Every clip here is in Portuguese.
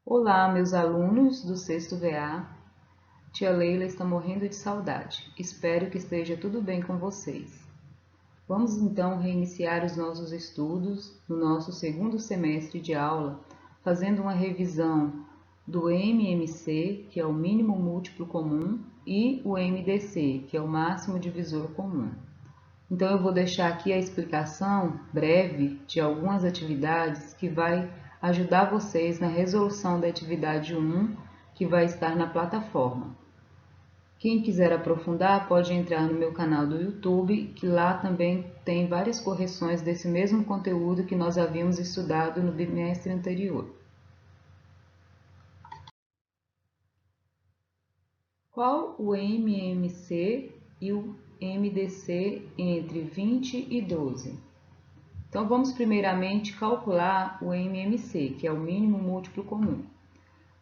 Olá, meus alunos do sexto VA. Tia Leila está morrendo de saudade. Espero que esteja tudo bem com vocês. Vamos então reiniciar os nossos estudos no nosso segundo semestre de aula, fazendo uma revisão do MMC, que é o mínimo múltiplo comum, e o MDC, que é o máximo divisor comum. Então eu vou deixar aqui a explicação breve de algumas atividades que vai ajudar vocês na resolução da atividade 1, que vai estar na plataforma. Quem quiser aprofundar pode entrar no meu canal do YouTube, que lá também tem várias correções desse mesmo conteúdo que nós havíamos estudado no bimestre anterior. Qual o MMC e o MDC entre 20 e 12? Então, vamos primeiramente calcular o MMC, que é o mínimo múltiplo comum.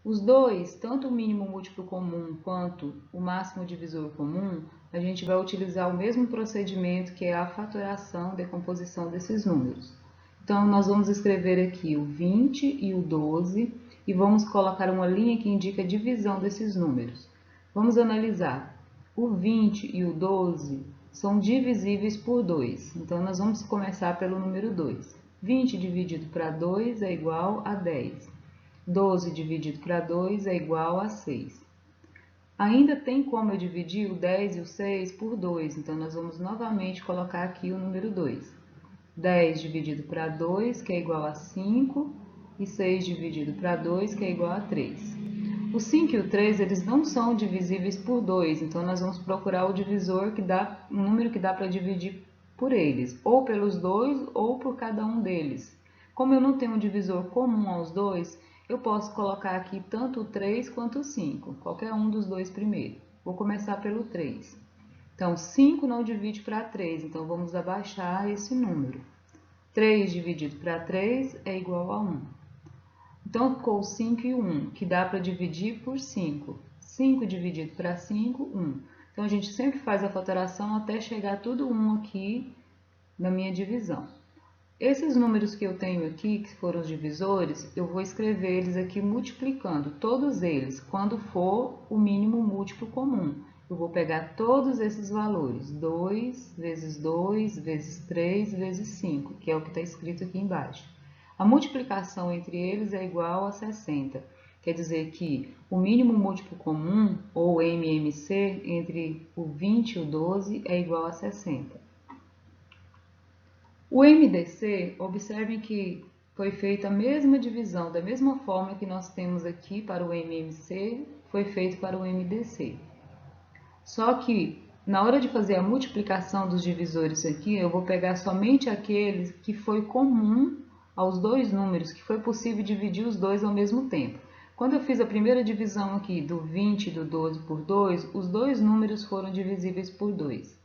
Os dois, tanto o mínimo múltiplo comum quanto o máximo divisor comum, a gente vai utilizar o mesmo procedimento que é a fatoração, decomposição desses números. Então, nós vamos escrever aqui o 20 e o 12 e vamos colocar uma linha que indica a divisão desses números. Vamos analisar. O 20 e o 12 são divisíveis por 2, então nós vamos começar pelo número 2. 20 dividido para 2 é igual a 10. 12 dividido para 2 é igual a 6. Ainda tem como eu dividir o 10 e o 6 por 2, então nós vamos novamente colocar aqui o número 2. 10 dividido para 2, que é igual a 5, e 6 dividido para 2, que é igual a 3. O 5 e o 3, eles não são divisíveis por 2, então nós vamos procurar o divisor que dá, um número que dá para dividir por eles, ou pelos dois ou por cada um deles. Como eu não tenho um divisor comum aos dois, eu posso colocar aqui tanto o 3 quanto o 5, qualquer um dos dois primeiro. Vou começar pelo 3. Então, 5 não divide para 3, então vamos abaixar esse número. 3 dividido para 3 é igual a 1. Então, ficou 5 e 1, que dá para dividir por 5. 5 dividido para 5, 1. Então, a gente sempre faz a fatoração até chegar tudo 1 aqui na minha divisão. Esses números que eu tenho aqui, que foram os divisores, eu vou escrever eles aqui multiplicando todos eles, quando for o mínimo múltiplo comum. Eu vou pegar todos esses valores, 2 vezes 2 vezes 3 vezes 5, que é o que está escrito aqui embaixo. A multiplicação entre eles é igual a 60. Quer dizer que o mínimo múltiplo comum, ou MMC, entre o 20 e o 12 é igual a 60. O MDC, observem que foi feita a mesma divisão, da mesma forma que nós temos aqui para o MMC, foi feito para o MDC. Só que, na hora de fazer a multiplicação dos divisores aqui, eu vou pegar somente aqueles que foi comum aos dois números, que foi possível dividir os dois ao mesmo tempo. Quando eu fiz a primeira divisão aqui do 20 e do 12 por 2, os dois números foram divisíveis por 2.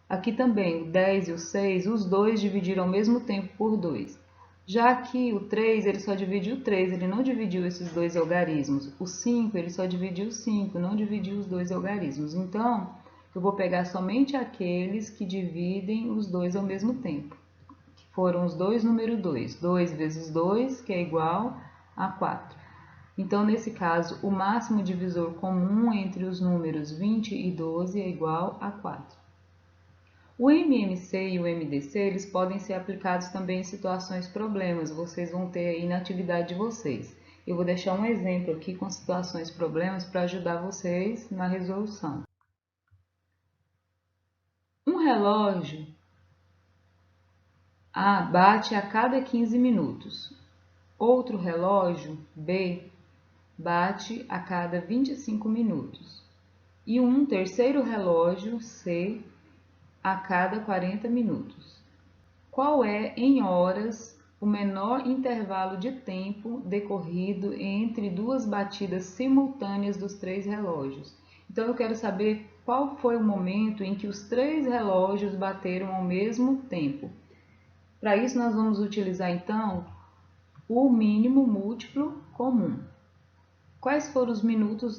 Aqui também, o 10 e o 6, os dois dividiram ao mesmo tempo por 2. Já aqui, o 3, ele só dividiu o 3, ele não dividiu esses dois algarismos. O 5, ele só dividiu o 5, não dividiu os dois algarismos. Então, eu vou pegar somente aqueles que dividem os dois ao mesmo tempo. Que foram os dois número 2. 2 vezes 2, que é igual a 4. Então, nesse caso, o máximo divisor comum entre os números 20 e 12 é igual a 4. O MMC e o MDC, eles podem ser aplicados também em situações problemas, vocês vão ter aí na atividade de vocês. Eu vou deixar um exemplo aqui com situações problemas para ajudar vocês na resolução. Um relógio A bate a cada 15 minutos. Outro relógio B bate a cada 25 minutos. E um terceiro relógio C a cada 40 minutos. Qual é, em horas, o menor intervalo de tempo decorrido entre duas batidas simultâneas dos três relógios? Então, eu quero saber qual foi o momento em que os três relógios bateram ao mesmo tempo. Para isso, nós vamos utilizar, então, o mínimo múltiplo comum. Quais foram os minutos,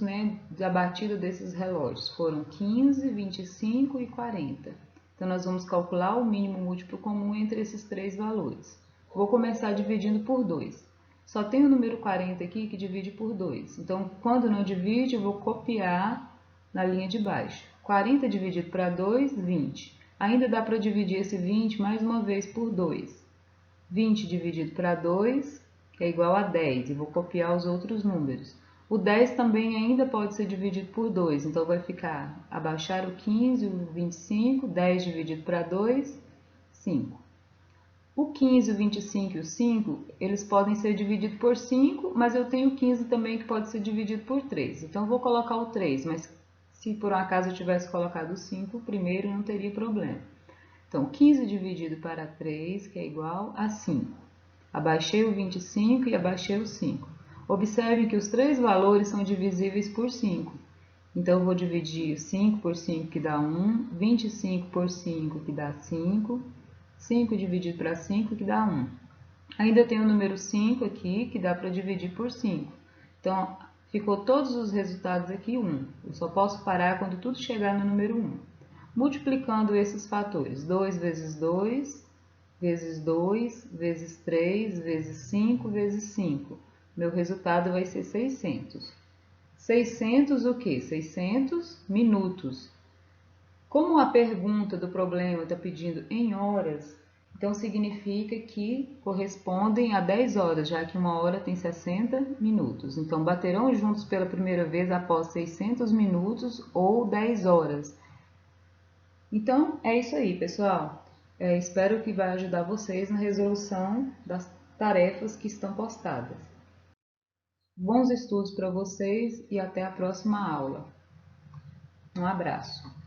da batida desses relógios? Foram 15, 25 e 40. Então, nós vamos calcular o mínimo múltiplo comum entre esses três valores. Vou começar dividindo por 2. só tem o número 40 aqui que divide por 2. Então, quando não divide, eu vou copiar na linha de baixo. 40 dividido para 2, 20. Ainda dá para dividir esse 20 mais uma vez por 2. 20 dividido para 2, que é igual a 10. E vou copiar os outros números. O 10 também ainda pode ser dividido por 2. Então, vai ficar abaixar o 15, o 25, 10 dividido para 2, 5. O 15, o 25 e o 5, eles podem ser divididos por 5, mas eu tenho o 15 também que pode ser dividido por 3. Então, eu vou colocar o 3, mas se por um acaso eu tivesse colocado o 5 primeiro, não teria problema. Então, 15 dividido para 3, que é igual a 5. Abaixei o 25 e abaixei o 5. Observe que os três valores são divisíveis por 5. Então, eu vou dividir 5 por 5, que dá 1, 25 por 5, que dá 5, 5 dividido para 5, que dá 1. Ainda tem o número 5 aqui, que dá para dividir por 5. Então, ficou todos os resultados aqui 1. Eu só posso parar quando tudo chegar no número 1. Multiplicando esses fatores, 2 vezes 2, vezes 2, vezes 3, vezes 5, vezes 5. Meu resultado vai ser 600. 600 o quê? 600 minutos. Como a pergunta do problema está pedindo em horas, então significa que correspondem a 10 horas, já que uma hora tem 60 minutos. Então, baterão juntos pela primeira vez após 600 minutos ou 10 horas. Então, é isso aí, pessoal. Espero que vai ajudar vocês na resolução das tarefas que estão postadas. Bons estudos para vocês e até a próxima aula. Um abraço.